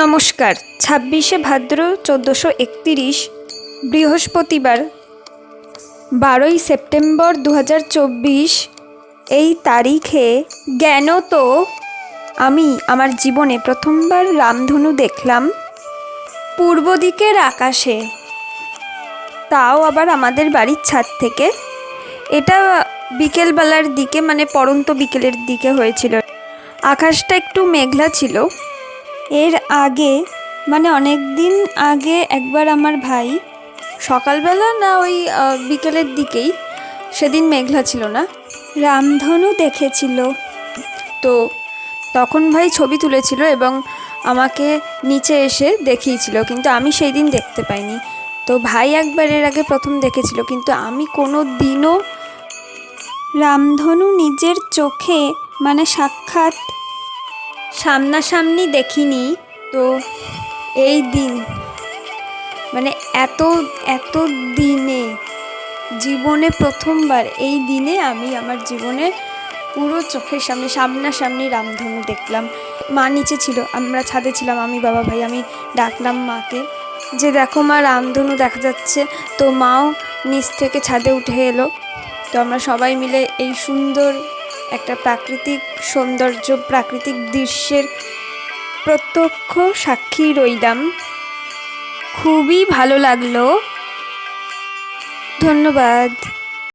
নমস্কার। ২৬শে ভাদ্র ১৪৩১ বৃহস্পতিবার ১২ই সেপ্টেম্বর ২০২৪ এই তারিখে জ্ঞানত আমি আমার জীবনে প্রথমবার রামধনু দেখলাম পূর্ব দিকের আকাশে, তাও আবার আমাদের বাড়ির ছাদ থেকে। এটা বিকেলবেলার দিকে, মানে পড়ন্ত বিকেলের দিকে হয়েছিল। আকাশটা একটু মেঘলা ছিল। এর আগে, মানে অনেক দিন আগে একবার আমার ভাই সকালবেলা না ওই বিকেলের দিকেই, সেদিন মেঘলা ছিল না, রামধনু দেখেছিল। তো তখন ভাই ছবি তুলেছিল এবং আমাকে নিচে এসে দেখিয়েছিল, কিন্তু আমি সেই দিন দেখতে পাইনি। তো ভাই একবার এর আগে প্রথম দেখেছিল, কিন্তু আমি কোনো দিনও রামধনু নিজের চোখে, মানে সাক্ষাৎ সামনাসামনি দেখিনি। তো এই দিন, মানে এত দিনে, জীবনে প্রথমবার এই দিনে আমি আমার জীবনে পুরো চোখের সামনাসামনি রামধনু দেখলাম। মা নিচে ছিল, আমরা ছাদে ছিলাম, আমি বাবা ভাই। আমি ডাকলাম মাকে যে দেখো মা, রামধনু দেখা যাচ্ছে। তো মাও নিচ থেকে ছাদে উঠে এলো। তো আমরা সবাই মিলে এই সুন্দর একটা প্রাকৃতিক সৌন্দর্য, প্রাকৃতিক দৃশ্যের প্রত্যক্ষ সাক্ষী রইলাম। খুবই ভালো লাগলো। ধন্যবাদ।